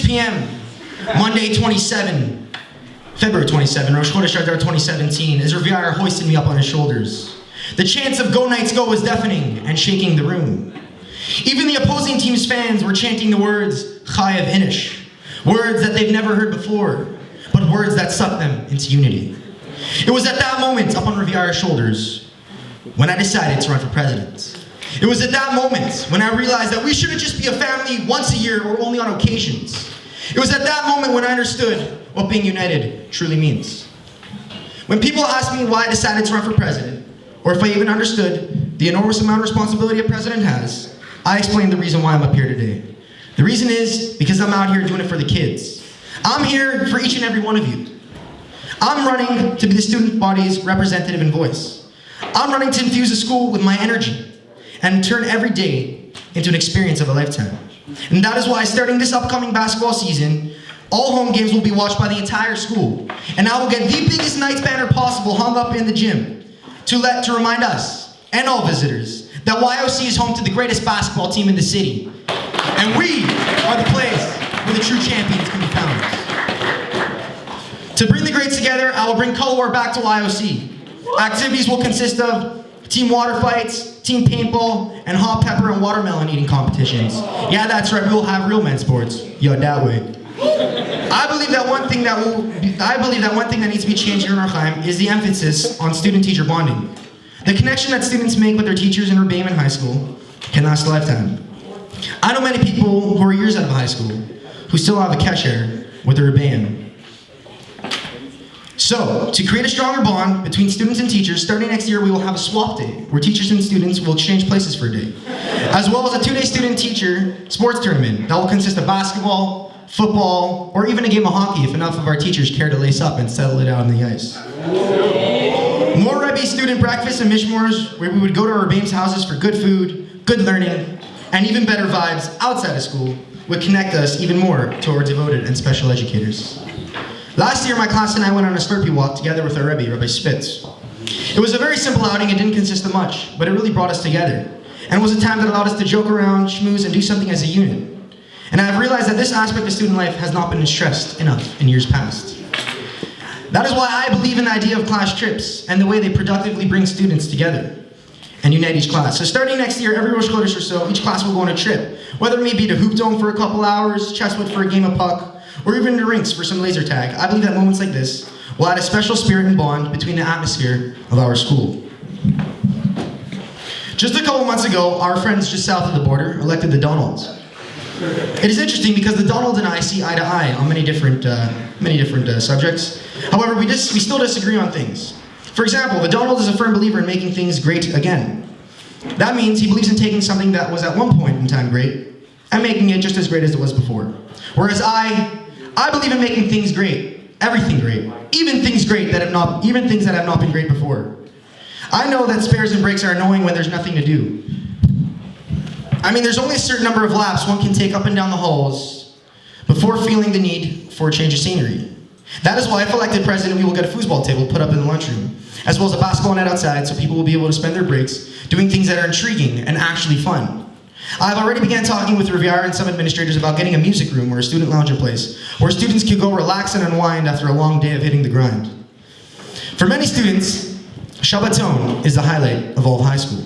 p.m. Monday, February 27, Rosh Chodesh Adar 2017, as Reviar hoisted me up on his shoulders. The chants of Go Knights Go was deafening and shaking the room. Even the opposing team's fans were chanting the words Chayav Inish, words that they've never heard before, but words that sucked them into unity. It was at that moment, up on Reviar's shoulders, when I decided to run for president. It was at that moment when I realized that we shouldn't just be a family once a year or only on occasions. It was at that moment when I understood what being united truly means. When people ask me why I decided to run for president, or if I even understood the enormous amount of responsibility a president has, I explain the reason why I'm up here today. The reason is because I'm out here doing it for the kids. I'm here for each and every one of you. I'm running to be the student body's representative and voice. I'm running to infuse the school with my energy and turn every day into an experience of a lifetime. And that is why, starting this upcoming basketball season, all home games will be watched by the entire school. And I will get the biggest Knights banner possible hung up in the gym to remind us, and all visitors, that YOC is home to the greatest basketball team in the city. And we are the place where the true champions can be found. To bring the greats together, I will bring color war back to YOC. Activities will consist of team water fights, team paintball, and hot pepper and watermelon eating competitions. Yeah, that's right, we will have real men's sports. Yo, that way. I believe that one thing that needs to be changed here in Archaim is the emphasis on student-teacher bonding. The connection that students make with their teachers in Rebbeim and high school can last a lifetime. I know many people who are years out of high school who still have a kesher with their Rebbeim. So, to create a stronger bond between students and teachers, starting next year we will have a swap day, where teachers and students will exchange places for a day, as well as a 2-day student-teacher sports tournament that will consist of basketball, football, or even a game of hockey if enough of our teachers care to lace up and settle it out on the ice. More Rebbe student breakfasts and mishmors, where we would go to our Rebbeim's houses for good food, good learning, and even better vibes outside of school, would connect us even more to our devoted and special educators. Last year, my class and I went on a Slurpee walk together with our Rebbe, Rabbi Spitz. It was a very simple outing. It didn't consist of much, but it really brought us together. And it was a time that allowed us to joke around, schmooze, and do something as a unit. And I have realized that this aspect of student life has not been stressed enough in years past. That is why I believe in the idea of class trips and the way they productively bring students together and unite each class. So starting next year, every Rosh Chodesh or so, each class will go on a trip. Whether it may be to Hoop Dome for a couple hours, Chesswood for a game of puck, or even to rinks for some laser tag. I believe that moments like this will add a special spirit and bond between the atmosphere of our school. Just a couple months ago, our friends just south of the border elected the Donalds. It is interesting because the Donald and I see eye to eye on many different subjects. However, we still disagree on things. For example, the Donald is a firm believer in making things great again. That means he believes in taking something that was at one point in time great and making it just as great as it was before. Whereas I believe in making things great, everything great, even things that have not been great before. I know that spares and breaks are annoying when there's nothing to do. I mean, there's only a certain number of laps one can take up and down the halls before feeling the need for a change of scenery. That is why, if elected president, we will get a foosball table put up in the lunchroom, as well as a basketball net outside so people will be able to spend their breaks doing things that are intriguing and actually fun. I've already began talking with Riviera and some administrators about getting a music room or a student lounge in place, where students could go relax and unwind after a long day of hitting the grind. For many students, Shabbaton is the highlight of all of high school.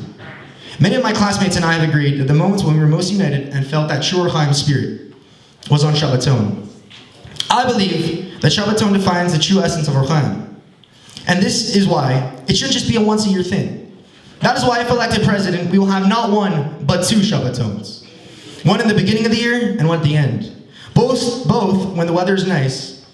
Many of my classmates and I have agreed that the moments when we were most united and felt that true Chaim spirit was on Shabbaton. I believe that Shabbaton defines the true essence of our Chaim. And this is why it shouldn't just be a once-a-year thing. That is why, if elected president, we will have not one, but 2 Shabbatons. One in the beginning of the year and one at the end. Both when the weather is nice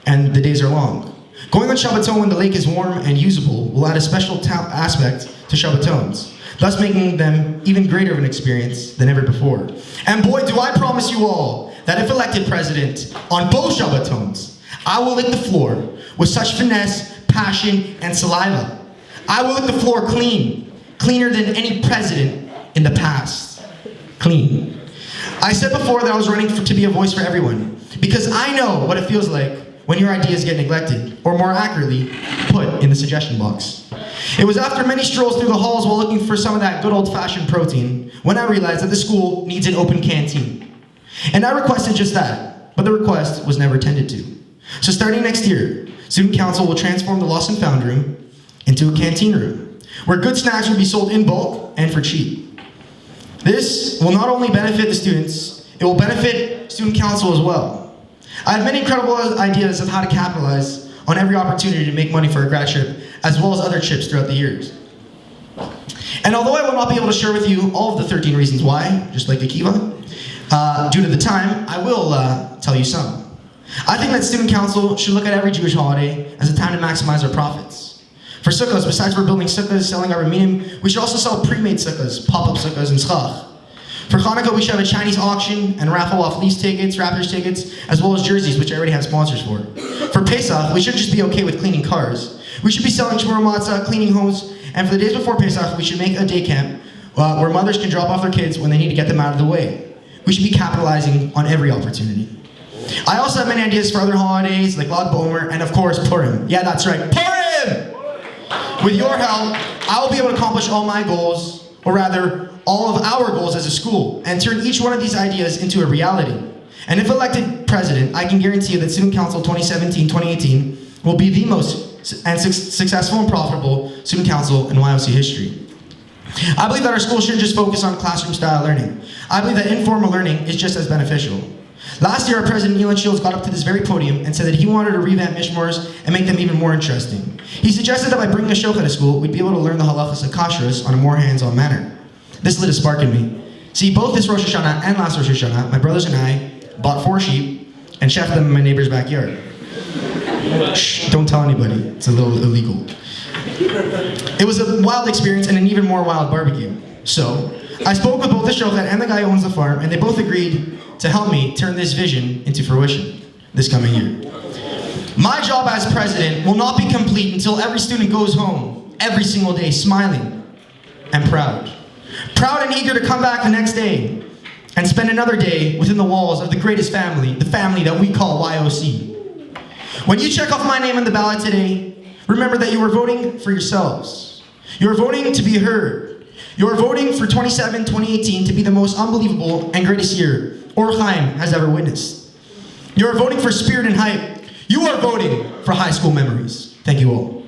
and the days are long. Going on Shabbaton when the lake is warm and usable will add a special aspect to Shabbatons, thus making them even greater of an experience than ever before. And boy, do I promise you all that if elected president, on both Shabbatons, I will lick the floor with such finesse, passion, and saliva. I will lick the floor clean. Cleaner than any president in the past. Clean. I said before that I was running to be a voice for everyone, because I know what it feels like when your ideas get neglected, or more accurately, put in the suggestion box. It was after many strolls through the halls while looking for some of that good old-fashioned protein when I realized that the school needs an open canteen. And I requested just that, but the request was never attended to. So starting next year, Student Council will transform the Lost and Found room into a canteen room, where good snacks will be sold in bulk and for cheap. This will not only benefit the students, it will benefit Student Council as well. I have many incredible ideas of how to capitalize on every opportunity to make money for a grad trip, as well as other trips throughout the years. And although I will not be able to share with you all of the 13 reasons why, just like Akiva, due to the time, I will tell you some. I think that Student Council should look at every Jewish holiday as a time to maximize our profits. For sukkahs, besides we're building sukkahs, selling our minim, we should also sell pre-made sukkahs, pop-up sukkahs, and schach. For Hanukkah, we should have a Chinese auction and raffle off Leafs tickets, Raptors tickets, as well as jerseys, which I already have sponsors for. For Pesach, we should just be okay with cleaning cars. We should be selling shmur matzah, cleaning homes, and for the days before Pesach, we should make a day camp where mothers can drop off their kids when they need to get them out of the way. We should be capitalizing on every opportunity. I also have many ideas for other holidays, like Lag BaOmer, and of course, Purim. Yeah, that's right, Purim! With your help, I will be able to accomplish all my goals, or rather, all of our goals as a school, and turn each one of these ideas into a reality. And if elected president, I can guarantee you that Student Council 2017-2018 will be the most successful and profitable Student Council in YOC history. I believe that our school shouldn't just focus on classroom-style learning. I believe that informal learning is just as beneficial. Last year, our president, Elon Shields, got up to this very podium and said that he wanted to revamp mishmors and make them even more interesting. He suggested that by bringing a shochet to school, we'd be able to learn the halachas and kashrus on a more hands-on manner. This lit a spark in me. See, both this Rosh Hashanah and last Rosh Hashanah, my brothers and I bought 4 sheep and chefed them in my neighbor's backyard. Shh, don't tell anybody. It's a little illegal. It was a wild experience and an even more wild barbecue. So, I spoke with both the shochet and the guy who owns the farm, and they both agreed to help me turn this vision into fruition this coming year. My job as president will not be complete until every student goes home every single day smiling and proud. Proud and eager to come back the next day and spend another day within the walls of the greatest family, the family that we call YOC. When you check off my name on the ballot today, remember that you are voting for yourselves. You are voting to be heard. You are voting for 2018 to be the most unbelievable and greatest year Or Chaim has ever witnessed. You are voting for spirit and hype. You are voting for high school memories. Thank you all.